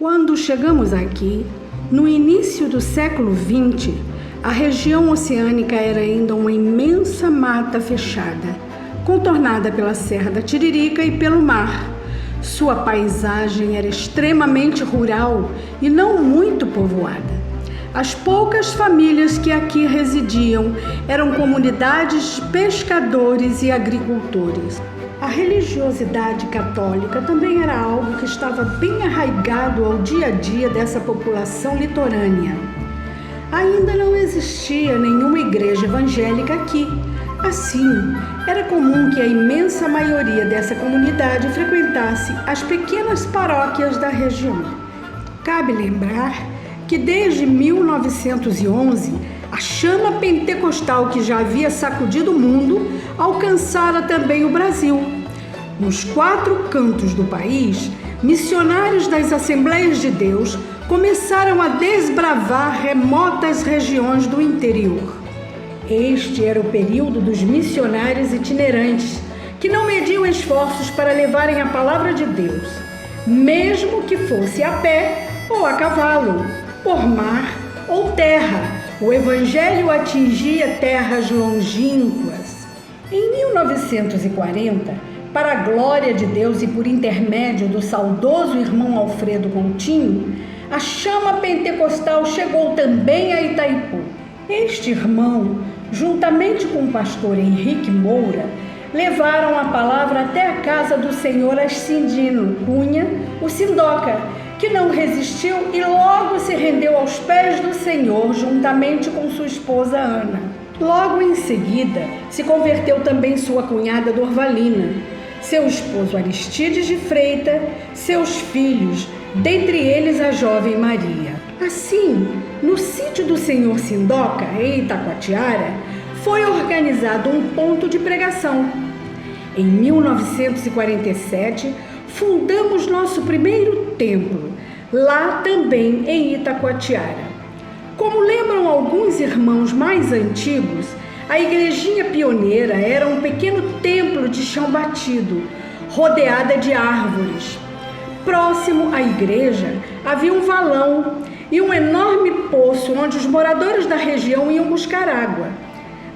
Quando chegamos aqui, no início do século XX, a região oceânica era ainda uma imensa mata fechada, contornada pela Serra da Tiririca e pelo mar. Sua paisagem era extremamente rural e não muito povoada. As poucas famílias que aqui residiam eram comunidades de pescadores e agricultores. A religiosidade católica também era algo que estava bem arraigado ao dia a dia dessa população litorânea. Ainda não existia nenhuma igreja evangélica aqui. Assim, era comum que a imensa maioria dessa comunidade frequentasse as pequenas paróquias da região. Cabe lembrar que desde 1911, a chama pentecostal que já havia sacudido o mundo alcançara também o Brasil. Nos 4 cantos do país, missionários das Assembleias de Deus começaram a desbravar remotas regiões do interior. Este era o período dos missionários itinerantes, que não mediam esforços para levarem a palavra de Deus, mesmo que fosse a pé ou a cavalo, por mar ou terra. O evangelho atingia terras longínquas. Em 1940, para a glória de Deus e por intermédio do saudoso irmão Alfredo Coutinho, a chama pentecostal chegou também a Itaipu. Este irmão, juntamente com o pastor Henrique Moura, levaram a palavra até a casa do senhor Ascindino Cunha, o Sindoca, que não resistiu e logo se rendeu aos pés do Senhor, juntamente com sua esposa Ana. Logo em seguida, se converteu também sua cunhada Dorvalina, seu esposo Aristides de Freitas, seus filhos, dentre eles a jovem Maria. Assim, no sítio do senhor Sindoca, em Itacoatiara, foi organizado um ponto de pregação. Em 1947, fundamos nosso primeiro templo, lá também em Itacoatiara. Como lembram alguns irmãos mais antigos, a igrejinha pioneira era um pequeno templo de chão batido, rodeada de árvores. Próximo à igreja havia um valão e um enorme poço onde os moradores da região iam buscar água.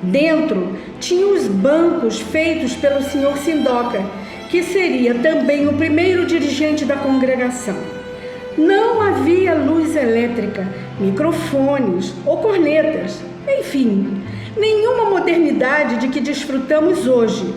Dentro tinha os bancos feitos pelo senhor Sindoca, que seria também o primeiro dirigente da congregação. Não havia luz elétrica, microfones ou cornetas, enfim, nenhuma modernidade de que desfrutamos hoje.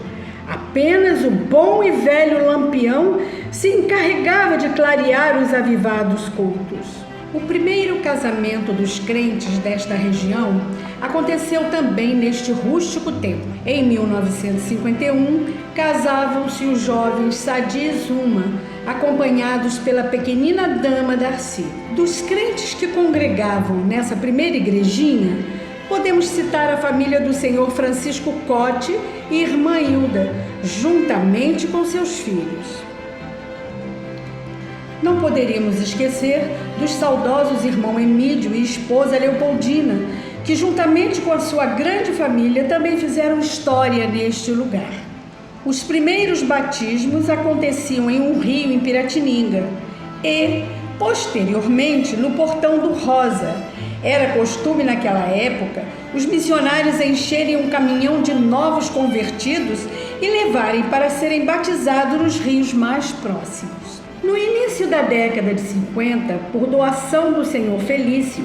Apenas o bom e velho lampião se encarregava de clarear os avivados cultos. O primeiro casamento dos crentes desta região aconteceu também neste rústico templo. Em 1951, casavam-se os jovens Sadi e Zuma, acompanhados pela pequenina dama Darcy. Dos crentes que congregavam nessa primeira igrejinha, podemos citar a família do senhor Francisco Cote e irmã Hilda, juntamente com seus filhos. Não poderíamos esquecer dos saudosos irmão Emídio e esposa Leopoldina, que juntamente com a sua grande família também fizeram história neste lugar. Os primeiros batismos aconteciam em um rio em Piratininga e, posteriormente, no Portão do Rosa. Era costume naquela época os missionários encherem um caminhão de novos convertidos e levarem para serem batizados nos rios mais próximos. No início da década de 50, por doação do senhor Felício,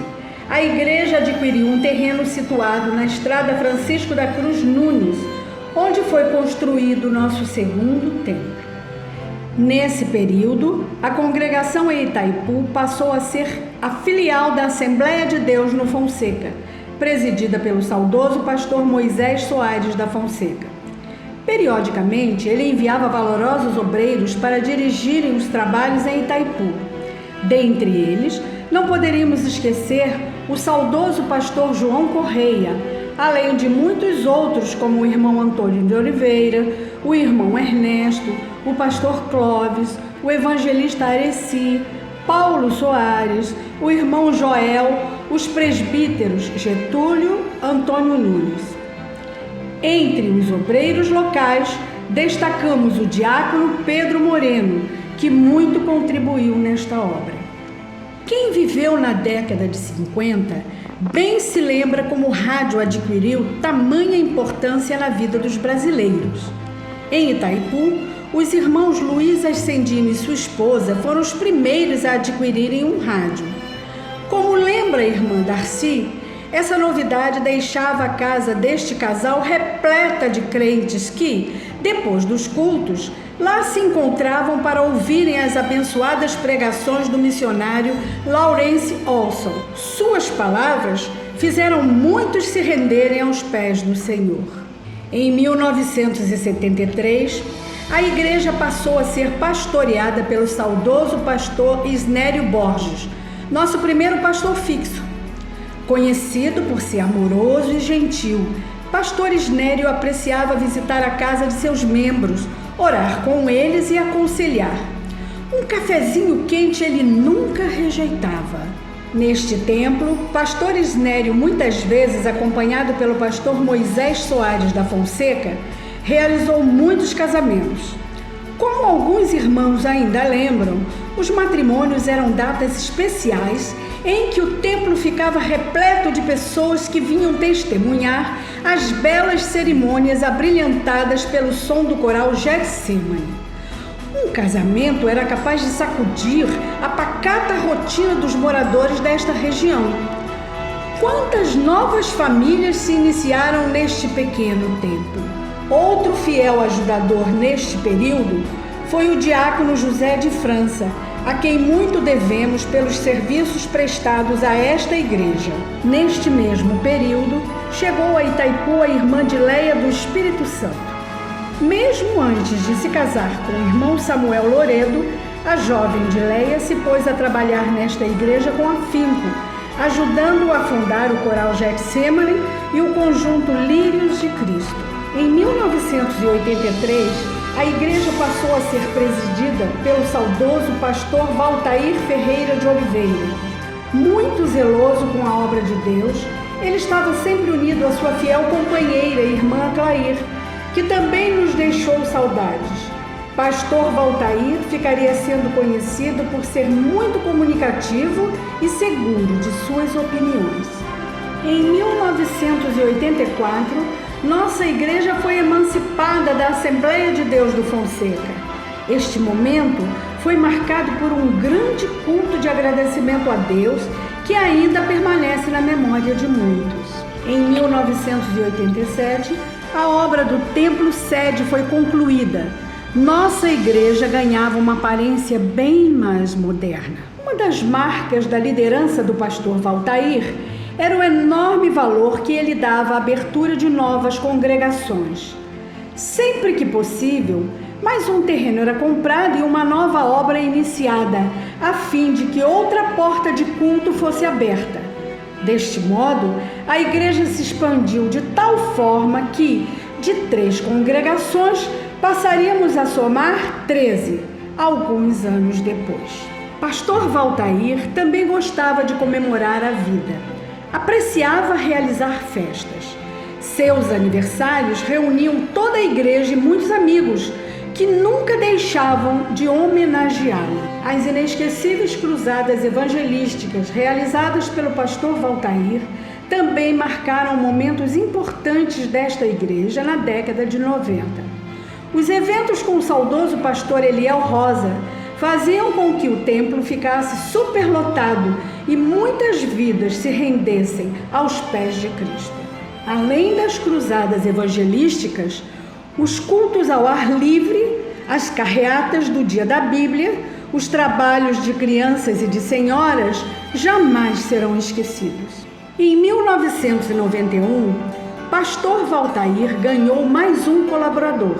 a igreja adquiriu um terreno situado na estrada Francisco da Cruz Nunes, onde foi construído o nosso segundo templo. Nesse período, a congregação em Itaipu passou a ser a filial da Assembleia de Deus no Fonseca, presidida pelo saudoso pastor Moisés Soares da Fonseca. Periodicamente, ele enviava valorosos obreiros para dirigirem os trabalhos em Itaipu. Dentre eles, não poderíamos esquecer o saudoso pastor João Correia, além de muitos outros, como o irmão Antônio de Oliveira, o irmão Ernesto, o pastor Clóvis, o evangelista Areci, Paulo Soares, o irmão Joel, os presbíteros Getúlio, Antônio Nunes. Entre os obreiros locais, destacamos o diácono Pedro Moreno, que muito contribuiu nesta obra. Quem viveu na década de 50 bem se lembra como o rádio adquiriu tamanha importância na vida dos brasileiros. Em Itaipu, os irmãos Luiz Ascendino e sua esposa foram os primeiros a adquirirem um rádio. Como lembra a irmã Darcy, essa novidade deixava a casa deste casal repleta de crentes que, depois dos cultos, lá se encontravam para ouvirem as abençoadas pregações do missionário Lawrence Olson. Suas palavras fizeram muitos se renderem aos pés do Senhor. Em 1973, a igreja passou a ser pastoreada pelo saudoso pastor Isnério Borges, nosso primeiro pastor fixo. Conhecido por ser amoroso e gentil, pastor Isnério apreciava visitar a casa de seus membros, orar com eles e aconselhar. Um cafezinho quente ele nunca rejeitava. Neste templo, pastor Isnério, muitas vezes acompanhado pelo pastor Moisés Soares da Fonseca, realizou muitos casamentos. Como alguns irmãos ainda lembram, os matrimônios eram datas especiais em que o templo ficava repleto de pessoas que vinham testemunhar as belas cerimônias abrilhantadas pelo som do coral Getsemane. Um casamento era capaz de sacudir a pacata rotina dos moradores desta região. Quantas novas famílias se iniciaram neste pequeno templo? Outro fiel ajudador neste período foi o diácono José de França, a quem muito devemos pelos serviços prestados a esta igreja. Neste mesmo período, chegou a Itaipu a irmã Dileia do Espírito Santo. Mesmo antes de se casar com o irmão Samuel Loredo, a jovem Dileia se pôs a trabalhar nesta igreja com afinco, ajudando a fundar o coral Getsemane e o conjunto Lírios de Cristo. Em 1983, a igreja passou a ser presidida pelo saudoso pastor Valtair Ferreira de Oliveira. Muito zeloso com a obra de Deus, ele estava sempre unido à sua fiel companheira, irmã Clair, que também nos deixou saudades. Pastor Valtair ficaria sendo conhecido por ser muito comunicativo e seguro de suas opiniões. Em 1984, nossa igreja foi emancipada da Assembleia de Deus do Fonseca. Este momento foi marcado por um grande culto de agradecimento a Deus que ainda permanece na memória de muitos. Em 1987, a obra do templo sede foi concluída. Nossa igreja ganhava uma aparência bem mais moderna. Uma das marcas da liderança do pastor Valtair era o enorme valor que ele dava à abertura de novas congregações. Sempre que possível, mais um terreno era comprado e uma nova obra iniciada, a fim de que outra porta de culto fosse aberta. Deste modo, a igreja se expandiu de tal forma que, de 3 congregações, passaríamos a somar 13, alguns anos depois. Pastor Valtair também gostava de comemorar a vida. Apreciava realizar festas. Seus aniversários reuniam toda a igreja e muitos amigos que nunca deixavam de homenageá-lo. As inesquecíveis cruzadas evangelísticas realizadas pelo pastor Valtair também marcaram momentos importantes desta igreja na década de 90. Os eventos com o saudoso pastor Eliel Rosa faziam com que o templo ficasse superlotado e muitas vidas se rendessem aos pés de Cristo. Além das cruzadas evangelísticas, os cultos ao ar livre, as carreatas do Dia da Bíblia, os trabalhos de crianças e de senhoras jamais serão esquecidos. Em 1991, pastor Valtair ganhou mais um colaborador.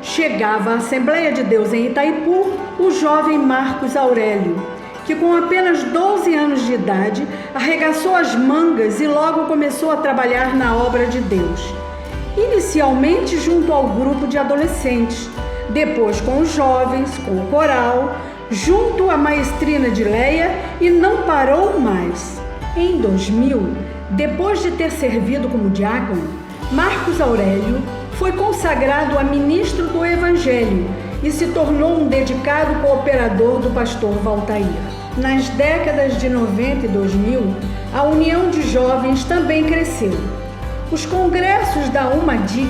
Chegava à Assembleia de Deus em Itaipu o jovem Marcos Aurélio, que com apenas 12 anos de idade arregaçou as mangas e logo começou a trabalhar na obra de Deus. Inicialmente junto ao grupo de adolescentes, depois com os jovens, com o coral, junto à maestrina Dileia e não parou mais. Em 2000, depois de ter servido como diácono, Marcos Aurélio foi consagrado a ministro do Evangelho e se tornou um dedicado cooperador do pastor Valtair. Nas décadas de 90 e 2000, a União de Jovens também cresceu. Os congressos da UMADIC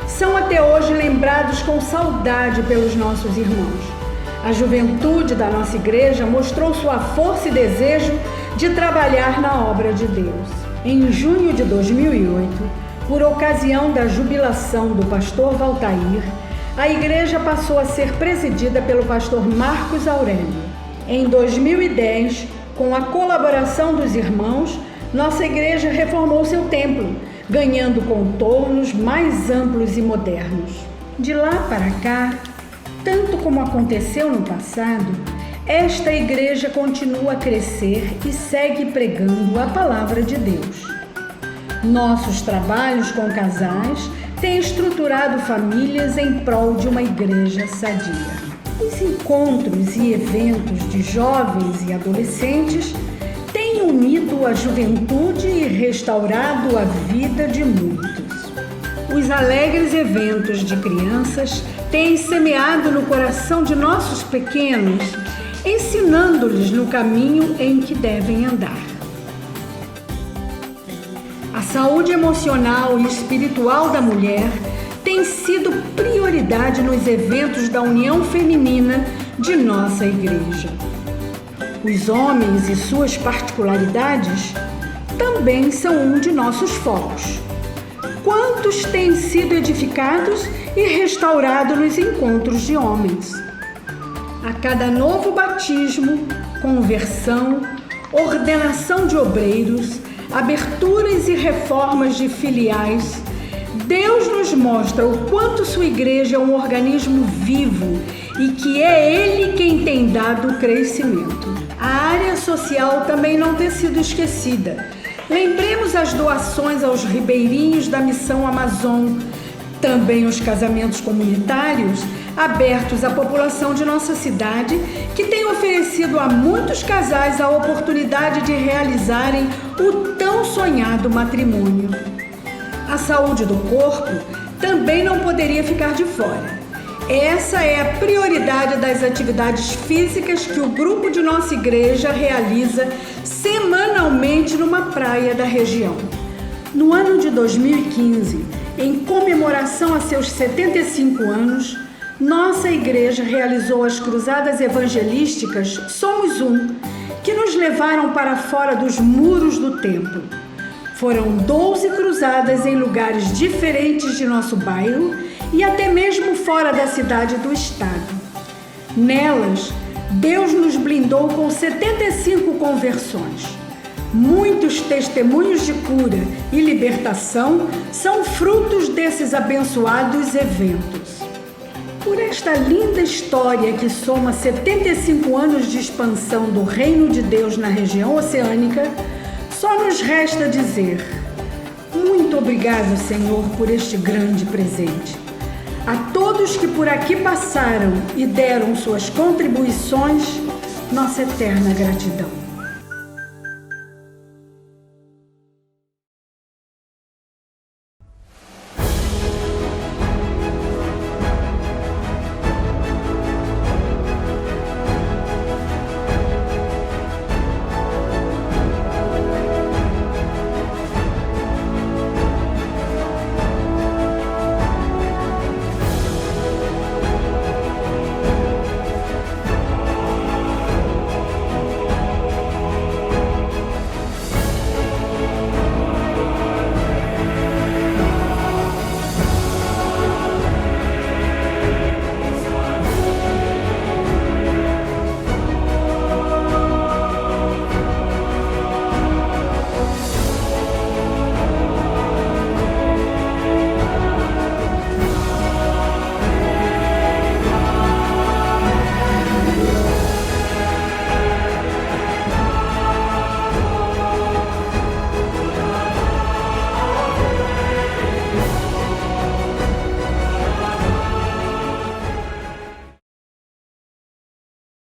são até hoje lembrados com saudade pelos nossos irmãos. A juventude da nossa igreja mostrou sua força e desejo de trabalhar na obra de Deus. Em junho de 2008, por ocasião da jubilação do pastor Valtair, a igreja passou a ser presidida pelo pastor Marcos Aurélio. Em 2010, com a colaboração dos irmãos, nossa igreja reformou seu templo, ganhando contornos mais amplos e modernos. De lá para cá, tanto como aconteceu no passado, esta igreja continua a crescer e segue pregando a palavra de Deus. Nossos trabalhos com casais têm estruturado famílias em prol de uma igreja sadia. Os encontros e eventos de jovens e adolescentes têm unido a juventude e restaurado a vida de muitos. Os alegres eventos de crianças têm semeado no coração de nossos pequenos, ensinando-lhes no caminho em que devem andar. A saúde emocional e espiritual da mulher tem sido prioridade nos eventos da União Feminina de nossa igreja. Os homens e suas particularidades também são um de nossos focos. Quantos têm sido edificados e restaurados nos encontros de homens? A cada novo batismo, conversão, ordenação de obreiros, aberturas e reformas de filiais, Deus nos mostra o quanto sua igreja é um organismo vivo e que é Ele quem tem dado o crescimento. A área social também não tem sido esquecida. Lembremos as doações aos ribeirinhos da Missão Amazon, também os casamentos comunitários abertos à população de nossa cidade, que tem oferecido a muitos casais a oportunidade de realizarem o tão sonhado matrimônio. A saúde do corpo também não poderia ficar de fora. Essa é a prioridade das atividades físicas que o grupo de nossa igreja realiza semanalmente numa praia da região. No ano de 2015, em comemoração a seus 75 anos, nossa igreja realizou as cruzadas evangelísticas Somos Um, que nos levaram para fora dos muros do templo. Foram 12 cruzadas em lugares diferentes de nosso bairro e até mesmo fora da cidade do estado. Nelas, Deus nos blindou com 75 conversões. Muitos testemunhos de cura e libertação são frutos desses abençoados eventos. Por esta linda história que soma 75 anos de expansão do Reino de Deus na região oceânica, só nos resta dizer: muito obrigado, Senhor, por este grande presente. A todos que por aqui passaram e deram suas contribuições, nossa eterna gratidão.